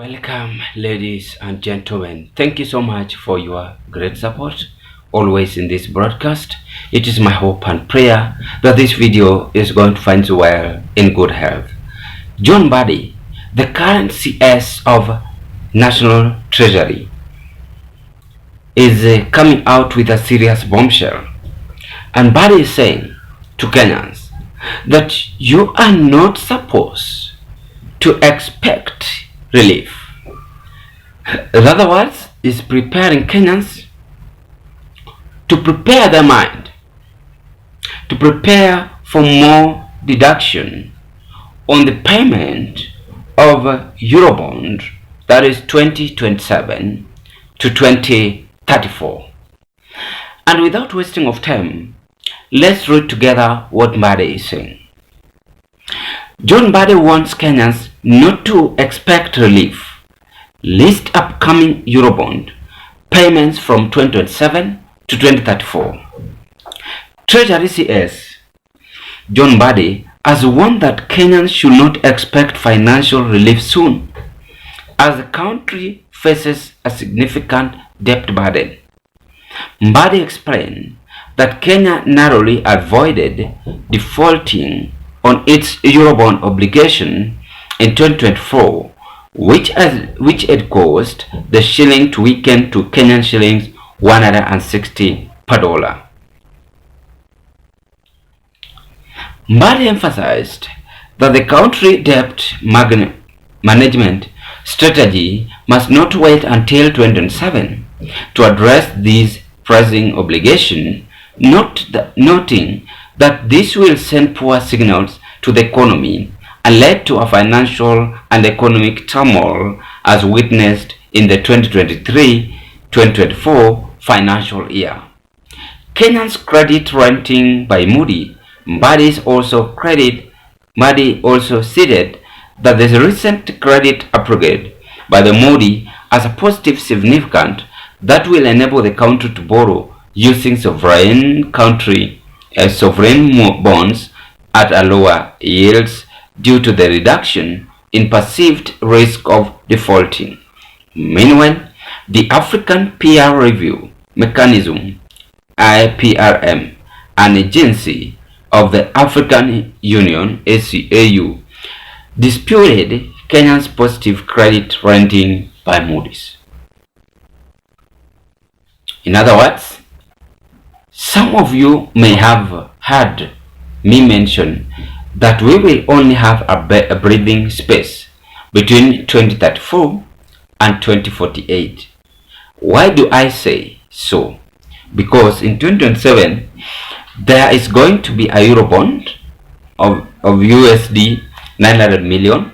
Welcome, ladies and gentlemen. Thank you so much for your great support always in this broadcast. It is my hope and prayer that this video is going to find you well in good health. John Mbadi, the current CS of National Treasury, is coming out with a serious bombshell. And Mbadi is saying to Kenyans that you are not supposed to expect relief. In other words, is preparing Kenyans to prepare their mind, to prepare for more deduction on the payment of Eurobond, that is 2027 to 2034. And without wasting of time, let's read together what Mbadi is saying. John Mbadi wants Kenyans not to expect relief. List upcoming Eurobond payments from 2027 to 2034. Treasury CS John Mbadi has warned that Kenyans should not expect financial relief soon, as the country faces a significant debt burden. Mbadi explained that Kenya narrowly avoided defaulting on its Eurobond obligation in 2024, which had caused the shilling to weaken to Kenyan shillings 160 per dollar. Mbadi emphasized that the country debt management strategy must not wait until 2027 to address these pressing obligations, noting that this will send poor signals to the economy and lead to a financial and economic turmoil as witnessed in the 2023-2024 financial year. Kenya's credit rating by Mbadi also stated that the recent credit upgrade by the Moody as a positive significant that will enable the country to borrow using sovereign bonds at a lower yields due to the reduction in perceived risk of defaulting. Meanwhile, the African Peer Review Mechanism (IPRM), an agency of the African Union (AU), disputed Kenya's positive credit rating by Moody's. In other words, some of you may have heard me mention that we will only have a breathing space between 2034 and 2048. Why do I say so? Because in 2027 there is going to be a Eurobond of USD 900 million,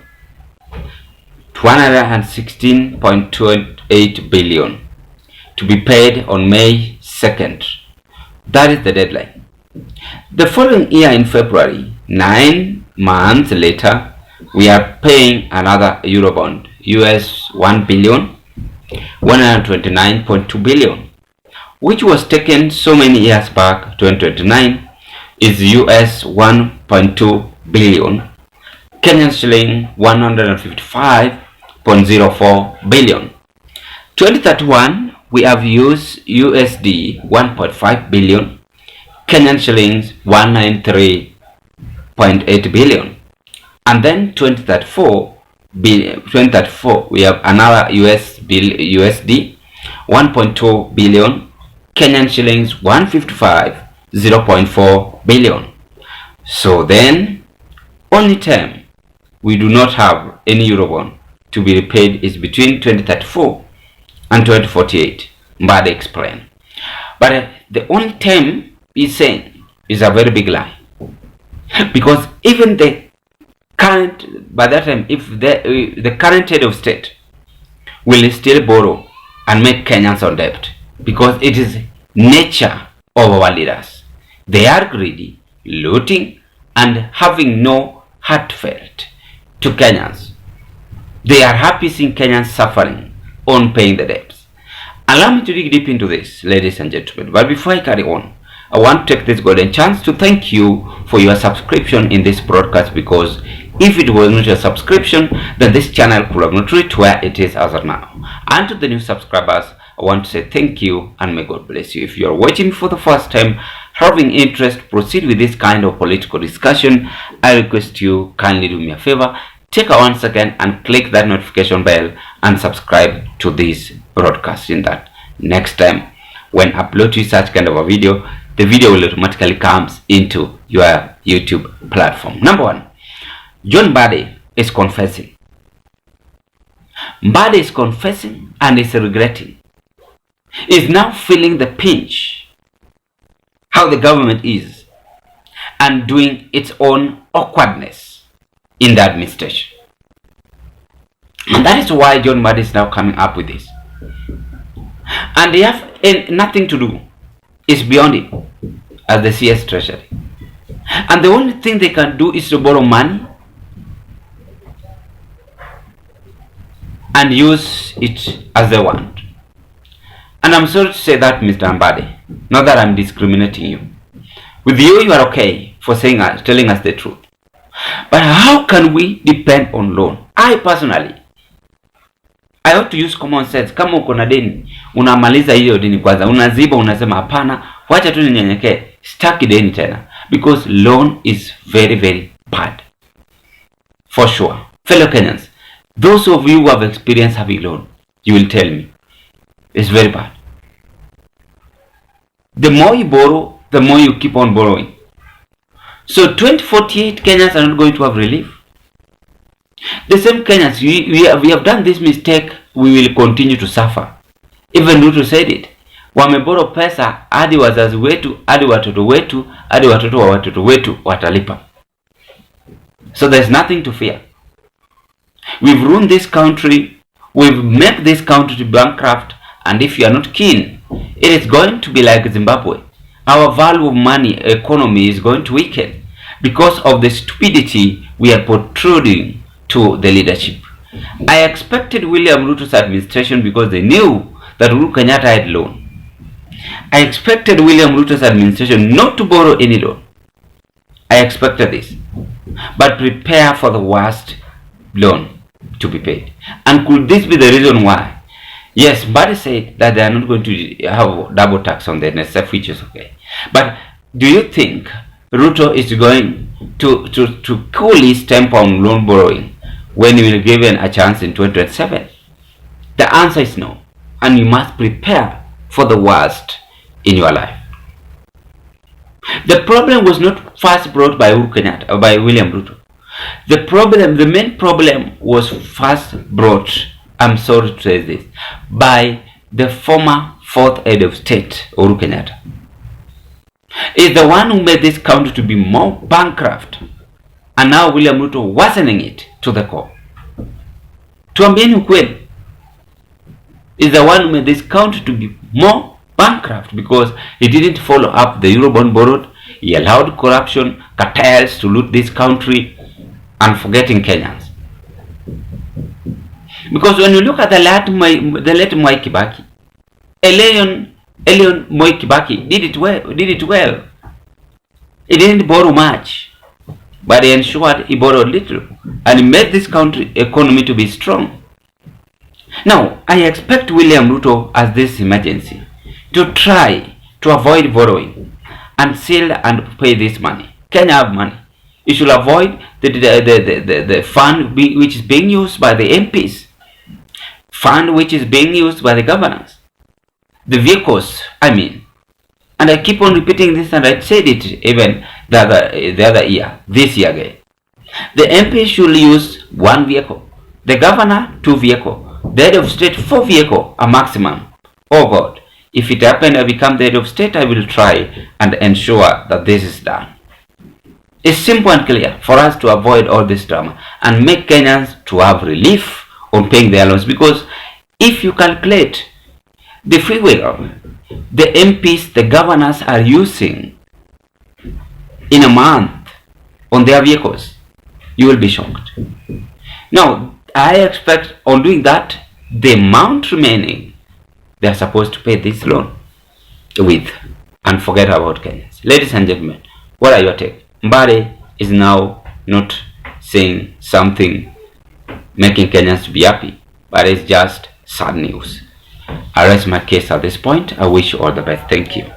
116.28 billion to be paid on May 2nd. That is the deadline. The following year in February, 9 months later, we are paying another Eurobond, US 1 billion, 129.2 billion, which was taken so many years back. 2029 is US 1.2 billion, Kenyan shilling 155.04 billion. 2031, we have used USD 1.5 billion, Kenyan shillings 193.8 billion. And then 2034, we have another USD 1.2 billion, Kenyan shillings 155.04 billion. So then, only time we do not have any Eurobond to be repaid is between 2034 and 2048, Mbadi explained. But the only time he's saying is a very big lie, because even the current, by that time, if the current head of state will still borrow and make Kenyans on debt, because it is nature of our leaders. They are greedy, looting, and having no heartfelt to Kenyans. They are happy seeing Kenyans suffering on paying the debts. Allow me to dig deep into this, ladies and gentlemen. But before I carry on, I want to take this golden chance to thank you for your subscription in this broadcast, because If it was not your subscription, then this channel could have not reached where it is as of now. And to the new subscribers, I want to say thank you and may God bless you. If you are watching for the first time, having interest to proceed with this kind of political discussion, I request you kindly do me a favor. Take a 1 second and click that notification bell and subscribe to this broadcast, in that next time when I upload to such kind of a video, the video will automatically comes into your YouTube platform. Number one, John Mbadi is confessing. Mbadi is confessing and is regretting. Is now feeling the pinch how the government is and doing its own awkwardness in the administration. And that is why John Mbadi is now coming up with this. And they have nothing to do. It's beyond it as the CS Treasury. And the only thing they can do is to borrow money and use it as they want. And I'm sorry to say that, Mr. Mbadi, not that I'm discriminating you. With you, you are okay for telling us the truth. But how can we depend on loan? I personally, I ought to use common sense. Kama uko na deni, unamaliza hiyo deni kwanza. Unaziba, unasema hapana, wacha tu ninyenyekee, sitaki deni tena. Because loan is very, very bad. For sure. Fellow Kenyans, those of you who have experienced having loan, you will tell me, it's very bad. The more you borrow, the more you keep on borrowing. So 2048 Kenyans are not going to have relief. The same Kenyans, we have done this mistake, we will continue to suffer. Even Ruto said it. Wameboro pesa hadi wazazi wetu, hadi watoto wetu, hadi watoto wa watoto wetu watalipa. So there's nothing to fear. We've ruined this country, we've made this country to bankrupt, and if you are not keen, it is going to be like Zimbabwe. Our value of money economy is going to weaken because of the stupidity we are protruding to the leadership. I expected William Ruto's administration because they knew that Uhuru Kenyatta had loan. I expected William Ruto's administration not to borrow any loan. I expected this. But prepare for the worst loan to be paid. And could this be the reason why? Yes, Mbadi said that they are not going to have double tax on the NSF, which is okay. But do you think Ruto is going to coolly stamp on loan borrowing when he will be given a chance in 2027? The answer is no. And you must prepare for the worst in your life. The problem was not first brought by Uhuru Kenyatta or by William Ruto. The main problem was first brought, I'm sorry to say this, by the former fourth head of state, Uhuru Kenyatta. Is the one who made this country to be more bankrupt, and now William Ruto worsening it to the core. Tuambieni ukweli, is the one who made this country to be more bankrupt because he didn't follow up the Eurobond borrowed. He allowed corruption, cartels to loot this country, and forgetting Kenyans. Because when you look at the late Mwai Kibaki, Elion Mwai Kibaki did it well. He didn't borrow much, but he ensured he borrowed little, and he made this country economy to be strong. Now, I expect William Ruto as this emergency to try to avoid borrowing and seal and pay this money. Kenya have money. You should avoid the fund which is being used by the MPs, fund which is being used by the governors, the vehicles, I mean. And I keep on repeating this, and I said it even the other year, this year again. The MP should use one vehicle, the governor 2 vehicles, the head of state 4 vehicles, a maximum. Oh God, if it happened I become the head of state, I will try and ensure that this is done. It's simple and clear for us to avoid all this drama and make Kenyans to have relief on paying their loans. Because if you calculate the fuel the MPs, the governors are using in a month on their vehicles, you will be shocked. Now, I expect on doing that, the amount remaining, they are supposed to pay this loan with and forget about Kenyans. Ladies and gentlemen, what are your take? Mbadi is now not saying something making Kenyans to be happy, but it's just sad news. I rest my case at this point. I wish you all the best. Thank you.